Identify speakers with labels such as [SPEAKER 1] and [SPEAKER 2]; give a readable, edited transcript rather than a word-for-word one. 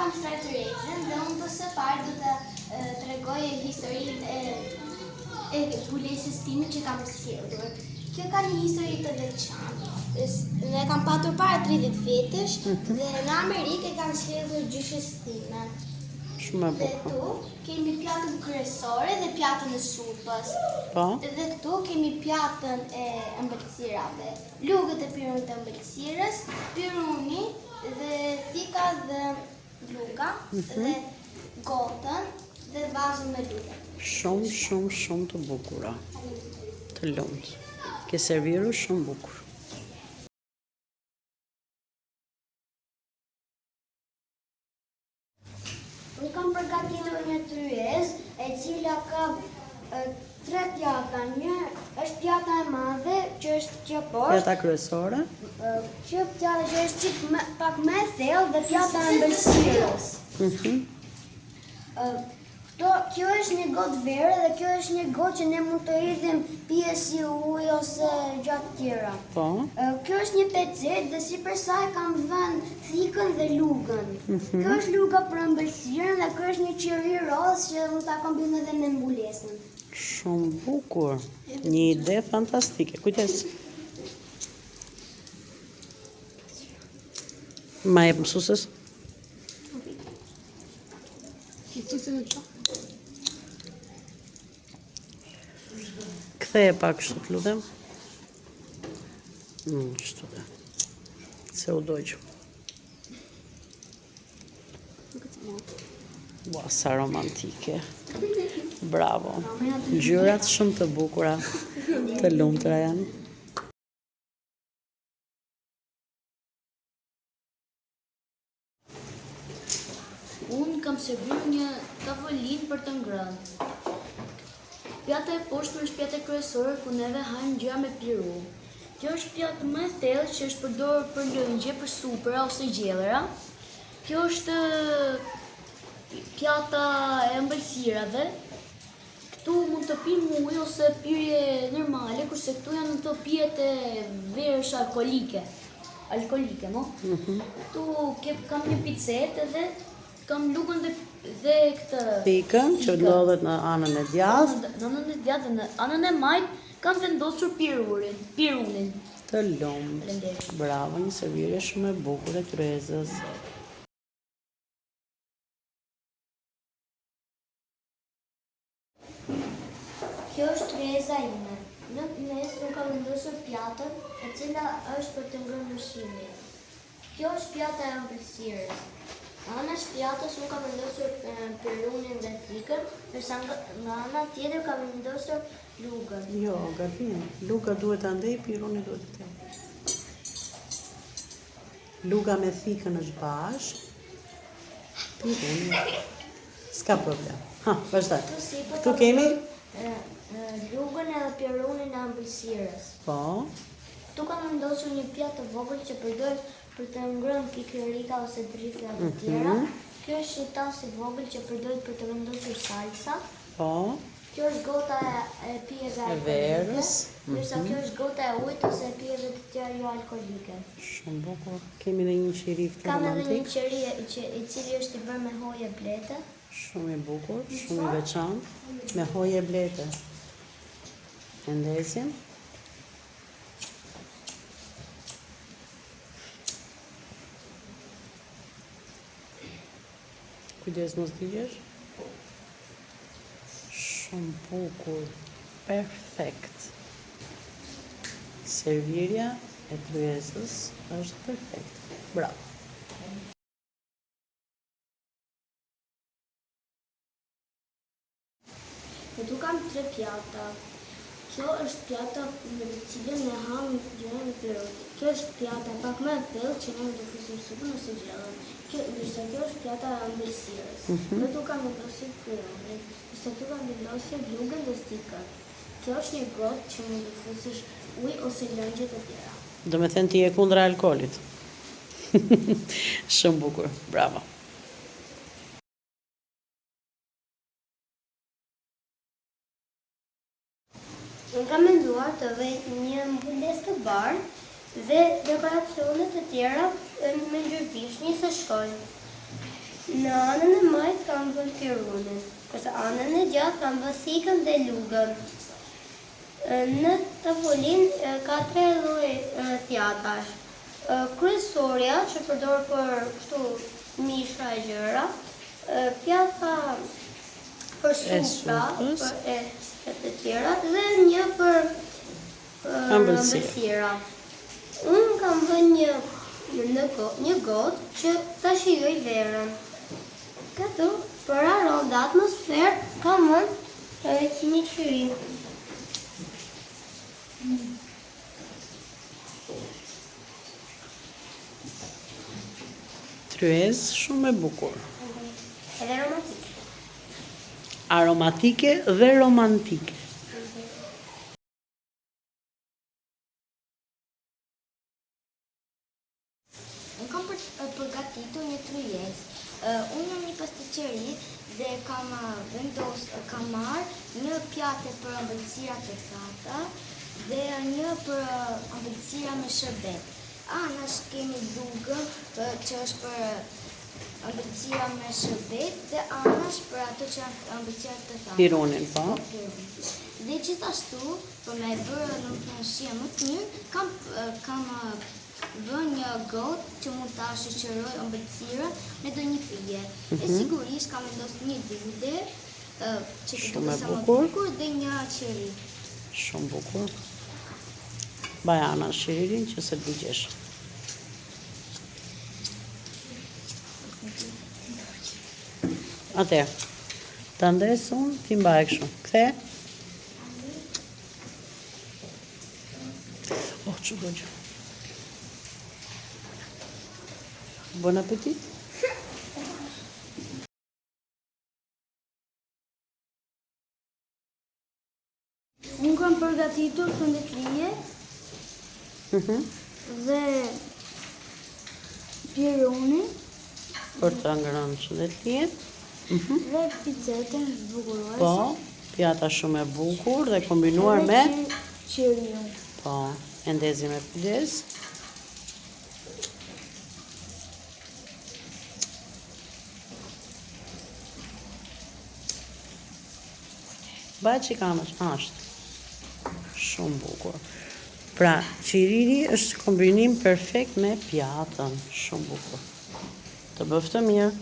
[SPEAKER 1] kam shtrajt Terezën dhe unë për së parë do të tregoj historinë e pulesës time që kam sjellur. Kjo ka një histori të veçantë. Ne kam patur para 30 vjetësh dhe në Amerikë kam sjellur gjyshës time.
[SPEAKER 2] Shumë e
[SPEAKER 1] Dhe
[SPEAKER 2] bukur.
[SPEAKER 1] këtu kemi pjatën kryesore dhe pjatën e supës.
[SPEAKER 2] Po.
[SPEAKER 1] Dhe këtu kemi pjatën e ëmbëlsirave. Lugët e pirunit të ëmbëlsirës, piruni dhe thika dhe luga dhe gotën dhe vazën me lugë.
[SPEAKER 2] Shumë të bukura. Të lumtë. Ke serviru shumë bukur.
[SPEAKER 1] Unë kam përgatitur një tryezë e cila ka 3 pjata. Një është pjata e madhe që është kjo poshtë.
[SPEAKER 2] Pjata kryesore.
[SPEAKER 1] Kjo pjata që është pak më e thellë dhe pjata e ëmbëlsirës. Kjo është një gotë vere dhe kjo është një gotë që ne mund të hidhim pije si ujë ose gjatë tjera.
[SPEAKER 2] Po.
[SPEAKER 1] Kjo është një pecet dhe sipër saj kam vënë thikën dhe lugën. Kjo është luga për ëmbëlsirën dhe kjo është një qiri rozë që mund ta kombinoj edhe me mbulesën.
[SPEAKER 2] Shumë bukur. Një ide fantastike. Kujdes. Ma jep mësuesës? Ktheje pak kështu të lutem. Kështu dhe. Se u dojqë. Ua, sa romantike. Bravo. Ngjyrat shumë të bukura, të lumtura janë.
[SPEAKER 3] Unë kam serviru një tavolinë për të ngrënë. Pjata e poshtme është pjata kryesore ku neve hajmë gjëra me piru. Kjo është pjata më e thellë që është përdorur për lëngje, për supëra ose gjellera. Kjo është pjata e ëmbëlsirave. Këtu mund të pim ujë ose pirje normale, kurse këtu janë të pijet e verësh alkolike, mo? Këtu kam një picetë dhe kam lugën dhe këtë
[SPEAKER 2] Thikën që ndodhet në anën e djathtë.
[SPEAKER 3] Në anën e djathtë dhe në anën e majtë kam vendosur pirunin.
[SPEAKER 2] Të lumtë. Bravo, një servirje shumë e bukur e tryezës.
[SPEAKER 1] Kjo është tryeza ime. Në mes unë kam vendosur pjatën e cila është për të ngrënë ushqimin. Kjo është pjata e ëmbëlsirës. Në anën e pjatës unë kam vendosur pirunin dhe thikën, ndërsa nga ana tjetër kam vendosur lugën.
[SPEAKER 2] Jo, gabim. Luga duhet andej, piruni duhet të tjerë. Luga me thikën është bashkë. Piruni. S'ka problem. Ha, vazhdoj. Këtu kemi?
[SPEAKER 1] Lugën edhe pirunin e ëmbëlsirës.
[SPEAKER 2] Po.
[SPEAKER 1] Këtu kam vendosur një pjatë të vogël që përdor për të ngrënë kikërika ose drithra të tjera. Kjo është një tas i vogël që përdoret për të vendosur salsa.
[SPEAKER 2] Po.
[SPEAKER 1] Kjo është gota e pijeve alkolike.
[SPEAKER 2] Verës.
[SPEAKER 1] Ndërsa kjo është gota e ujit ose e pijeve të tjera jo alkolike.
[SPEAKER 2] Shumë bukur. Kemi edhe një qiri këtë
[SPEAKER 1] Kam edhe një
[SPEAKER 2] romantik.
[SPEAKER 1] qeri i cili është i bërë me hoje blete.
[SPEAKER 2] Shumë i bukur, shumë i veçantë, me hoje blete. E ndesim. Kujdes mos digjesh. Shumë bukur, perfekt. Servirja e tryezës është perfekt. Bravo.
[SPEAKER 1] Këtu kam 3 pjata. Kjo është pjata me të cilën ne ham gjëra me pirun. Kjo është pjata pak më e thellë që ne mund të fusim supën ose gjellën. Ndërsa kjo është pjata e ëmbëlsirës. Këtu kam vendosur pirunin. Ndërsa këtu kam vendosur lugën dhe thikën. Kjo është një gotë që mund të fusësh ujë ose lëngje të tjera.
[SPEAKER 2] Do me thënë ti e kundra alkoolit. Shumë bukur, bravo.
[SPEAKER 1] Unë kam menduar të vej një mbulesë të bardhë dhe dekoracione të tjera me ngjyrë vishnje se shkojnë. Në anën e majt kam vënë pirunin, kurse anën e gjatë kam vënë thikën dhe lugën. Në tavolinë ka 3 lloj pjatash. Kryesorja që përdor për kështu misha e gjëra, pjata për supra e të tjera dhe një për ëmbëlsira. Unë kam vënë një gotë që ta shijoj verën. Këtu, për aromë dhe atmosferë, kam vënë një qyri.
[SPEAKER 2] Tryezë shumë e bukur.
[SPEAKER 1] Edhe romantike.
[SPEAKER 2] Aromatike dhe romantike.
[SPEAKER 3] Unë kam përgatitur një tryezë. Unë jam një pastiqeri dhe kam marrë një pjatë për ëmbëlsirat e thata dhe një për ëmbëlsira me shërbet. Anash kemi lugën që është për ëmbëlsira me shërbet dhe anash për ato që janë ëmbëlsira të thata.
[SPEAKER 2] Pirunin, po.
[SPEAKER 3] Dhe gjithashtu, për me bërë në shije më të mirë, kam vënë një gotë që mund ta shoqëroj ëmbëlsira me ndonjë pije. E sigurisht kam vendosur një dide që të duket sa më bukur dhe një qeri.
[SPEAKER 2] Shumë bukur. Bajana shiririn që se digjesh. Atëherë, ta ndes unë, ti mbaje kështu. Kthe. Oh, që bëgjë. Bon appetit.
[SPEAKER 1] Unë kam përgatitur fundetlie dhe pirunin
[SPEAKER 2] Për të ngrënë shëndetlijet.
[SPEAKER 1] dhe picetën zbukuruese.
[SPEAKER 2] Po, pjata shumë e bukur dhe kombinuar me
[SPEAKER 1] qiriun.
[SPEAKER 2] po, e ndezi me kujdes. Baj që kam është shumë bukur. Pra, qiriri është kombinim perfekt me pjatën, shumë bukur. Të bëftë mirë.